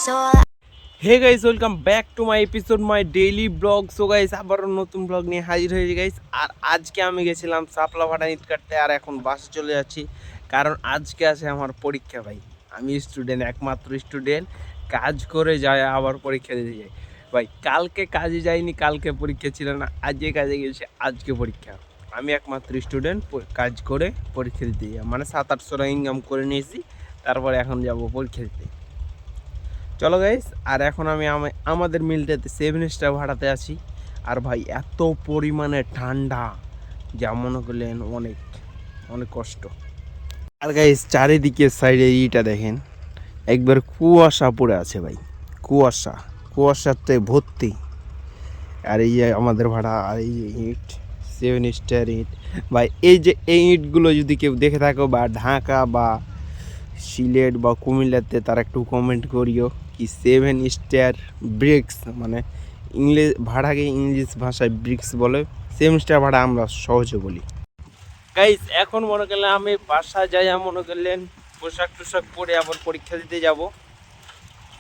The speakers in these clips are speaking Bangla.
soul. Hey guys, welcome back to my episode my daily blog. So guys, আবারও নতুন ব্লগ নিয়ে হাজির হয়েছি গাইস। আর আজকে আমি গেছিলাম সাপলা ভাটা ইট কাটতে, আর এখন বাসে চলে যাচ্ছি, কারণ আজকে আছে আমার পরীক্ষা ভাই। আমি স্টুডেন্ট, একমাত্র স্টুডেন্ট, কাজ করে যায় আবার পরীক্ষা দিতে যাই ভাই। কালকে কাজে যাইনি, কালকে পরীক্ষা ছিল না, আজকে কাজে গেছে, আজকে পরীক্ষা। আমি একমাত্র স্টুডেন্ট, কাজ করে পরীক্ষা দিতে যাই, মানে 700-800 টাকা ইনকাম করে নিয়েছি, তারপরে এখন যাব পরীক্ষা দিতে। চলো গাইস, আর এখন আমি আমাদের মিলটাতে 7 স্টার ভাড়াতে আছি। আর ভাই এত পরিমাণে ঠান্ডা, যা মনে করলেন অনেক অনেক কষ্ট। আর গাইস, চারিদিকে সাইডে ইটা দেখেন, একবার কুয়াশা পড়ে আছে ভাই, কুয়াশাতে ভর্তি। আর এই যে আমাদের ভাড়া, আর এই যে ইট, 7 স্টার ইট ভাই। এই যে এই ইটগুলো যদি কেউ দেখে থাকো, বা ঢাকা বা সিলেট বা কুমিল্লাতে, তারা একটু কমেন্ট করিও কি 7 স্টার ব্রিক্স, মানে ইংলিশ ভাড়াকে ইংলিশ ভাষায় ব্রিক্স বলে, 7 স্টার ভাড়া আমরা সহজে বলি। গাইস, এখন মনে করলেন আমি বাসা যাই, মনে করলেন পোশাক টোশাক পরে আবার পরীক্ষা দিতে যাব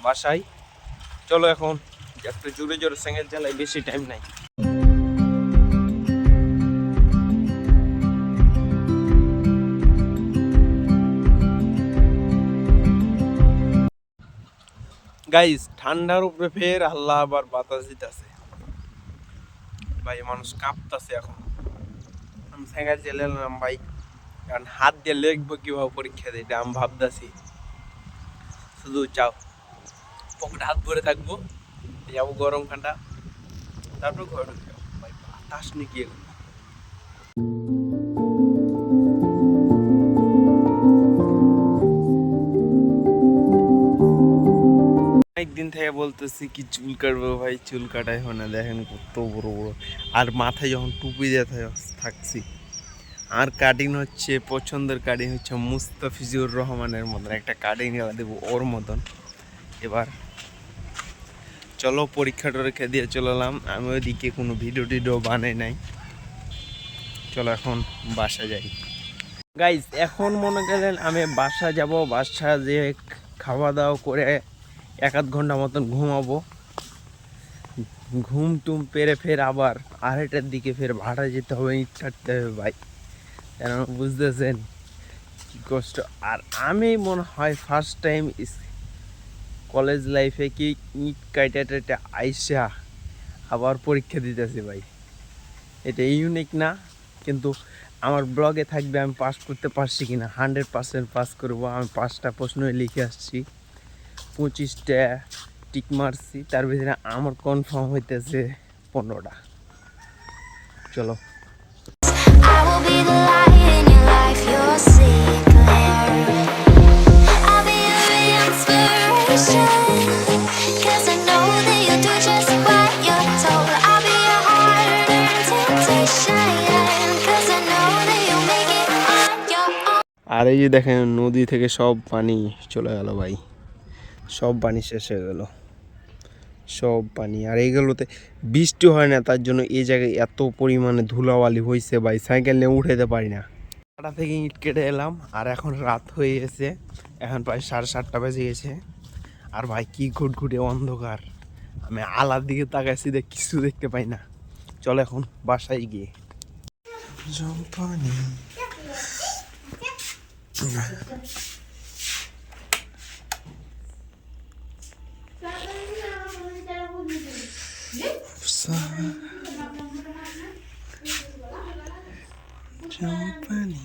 বাসায়। চলো এখন একটু জোরে জোরে স্যাঙ্গেল চালাই, বেশি টাইম নাই। গাইস, ঠান্ডার উপরে ফের আল্লাহ আবার বাতাস দিতেছে ভাই, মানুষ কাঁপতাছে এখন। আমি সাইকেল চালালাম ভাই, কারণ হাত দিয়ে লিখবো কিভাবে পরীক্ষা দিই, এটা আমি ভাবতেছি। শুধু চাও পকেটে হাত ভরে থাকবো, যাবো গরম ঠান্ডা, তারপর ঘরে ঢুকে যাবো ভাই। বাতাস নাকি এগুলো। অনেকদিন থেকে বলতেছি কি চুল কাটবো ভাই, চুল কাটাই হয় না। দেখেন কত বড় বড়, আর মাথায় যখন টুপি দিয়ে থাকছি। আর কাটিং হচ্ছে, পছন্দের কাটিং হচ্ছে মুস্তাফিজুর রহমানের মতন একটা কাটিং দেবো, ওর মতন। এবার চলো পরীক্ষা টরীক্ষা দিয়ে চলালাম। আমি ওইদিকে কোনো ভিডিও টিডিও বানাই নাই। চলো এখন বাসা যাই গাইজ। এখন মনে করেন আমি বাসা যাব, বাসা যেয়ে খাওয়া দাওয়া করে 1-8 ঘন্টা মতন ঘুমাবো। ঘুম টুম পেরে ফের আবার 2:30টার দিকে ফের ভাড়া যেতে হবে, ইট কাটতে হবে ভাই। কেন বুঝতেছেন কি কষ্ট। আর আমি মনে হয় ফার্স্ট টাইম কলেজ লাইফে কি ইট কাইটা আইসা আবার পরীক্ষা দিতেছি ভাই। এটা ইউনিক না, কিন্তু আমার ব্লগে থাকবে আমি পাস করতে পারছি কিনা। 100% পাস করবো। আমি 5টা প্রশ্ন লিখে আসছি, 25টা টিক মারছি, তার ভিতরে আমার কনফার্ম হইতেছে 15টা। চলো। I will be the light in your life, you'll see it clear. I'll be your inspiration, 'cause I know that you'll do just what you're told. I'll be your heart and temptation, 'cause I know that you'll make it on your own. আর এই যে দেখেন, নদী থেকে সব পানি চলে গেল ভাই, সব পানি শেষ হয়ে গেল, সব পানি। আর এইগুলোতে বৃষ্টি হয় না, তার জন্য এই জায়গায় এত পরিমাণে ধুলাবালি হয়েছে ভাই, সাইকেল নিয়ে উঠাতে পারি না। পাটা থেকে ইট কেটে এলাম, আর এখন রাত হয়ে গেছে, এখন প্রায় 7:30 বেজে গেছে। আর ভাই কি ঘুটঘুটে অন্ধকার, আমি আলার দিকে তাকাইছি, কিছু দেখতে পাই না। চলো এখন বাসায় গিয়ে পানি। পানি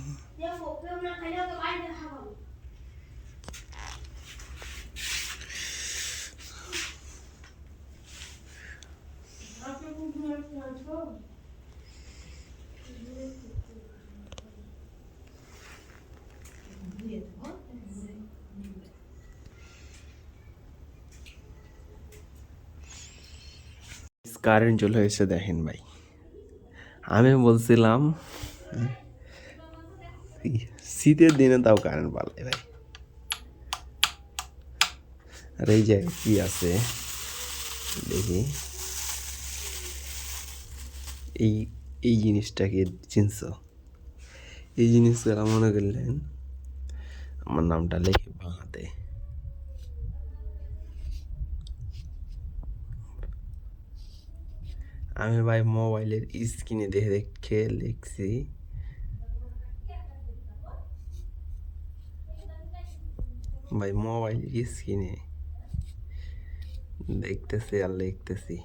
কারেন্ট চলে এসে দেখেন ভাই। আমি বলছিলাম শীতের দিনে তাও কারেন্ট পাল্টে ভাই। আর এই জায়গায় কি আছে দেখি, এই এই জিনিসটাকে চিনছ? এই জিনিসগুলো মনে করলেন আমার নামটা লেখে বাঁহাতে, আমি ভাই মোবাইলের স্ক্রিনে দেখে দেখে লিখছি। ভাই মোবাইলের স্ক্রিনে দেখতেছি আর লিখতেছি।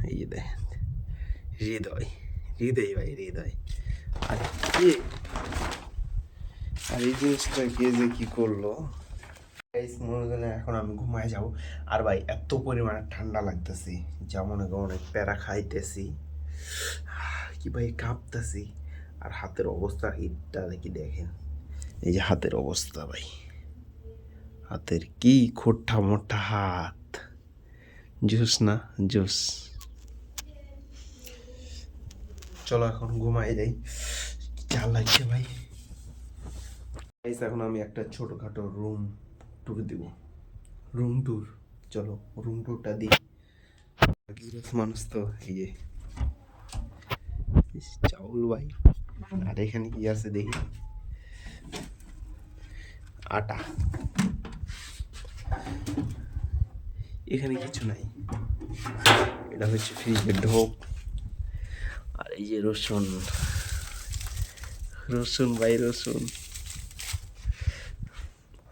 এই যে দেখেন, হৃদয়, হৃদয় ভাই হৃদয়। আর কি, আর এই জিনিসটা কে যে কি করলো গাইস, মনে করেন এখন আমি ঘুমায় যাব। আর ভাই এত পরিমাণে ঠান্ডা লাগতেছি, যা মনে করেন অনেক প্যারা খাইতেছি, কি ভাই কাঁপতেছি। আর হাতের অবস্থা এটা দেখি দেখেন, এই যে হাতের অবস্থা ভাই, হাতের কি খোট্টা মোটা হাত, জুস না জুস। চলো এখন ঘুমাই যাই, যা লাগছে ভাই। এখন আমি একটা ছোটখাটো রুম ট্যুর দিব, রুম ট্যুর। চলো রুম ট্যুরটা দিই। মানুষ তো এই যে চাউল ভাই, আর এখানে কি আছে দেখি, আটা। এখানে কিছু নাই, এটা হচ্ছে ফ্রিজের ঢোক। আর এই যে রসুন, রসুন ভাই রসুন।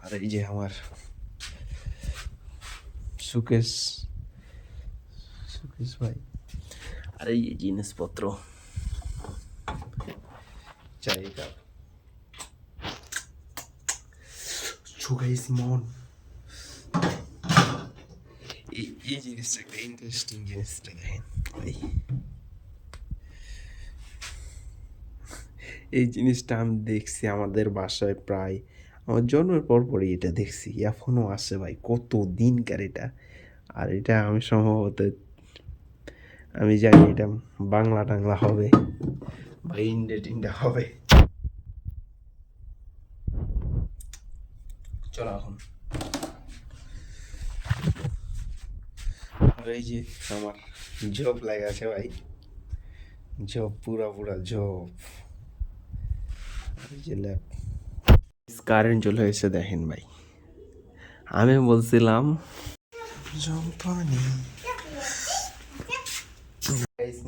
আর এই যে আমার সুকেশ, সুকেশ ভাই। আর এই যে জিনিসপত্র, চাই কাপ, সুকেশ মন। এই জিনিসটা একটা ইন্টারেস্টিং, জিনিসটা দেখেন ভাই। এই জিনিসটা আমি দেখছি আমাদের বাসায় প্রায় আমার জন্মের পর পরই এটা দেখছি, এখনও আসে ভাই, কত দিনকার এটা। আর এটা আমি সম্ভবত, আমি জানি এটা বাংলা টাংলা হবে বা ইন্ডিয়া টিন্ডা হবে। চলো এখন। আর এই যে আমার জব লাগে আছে ভাই, জব পুরা পুরা জব। এই যে ল্যাব, কারেন্ট চলে এসে দেখেন ভাই, আমি বলছিলাম জম্পানি।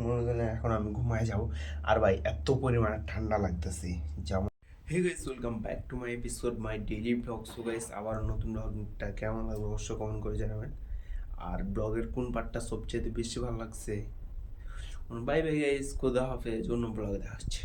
মনে করেন এখন আমি ঘুমায় যাব। আর ভাই এত পরিমাণে ঠান্ডা লাগতেছে, যেমন hey guys, welcome back to my episode my daily blog. So guys, আবার নতুন ব্লগটা কেমন লাগবে অবশ্যই কমেন্ট করে জানাবেন। আর ব্লগের কোন পার্টটা সবচেয়ে বেশি ভালো লাগছে। বাই বাই গাইস, খোদা হাফেজ, অন্য ব্লগে দেখা হচ্ছে।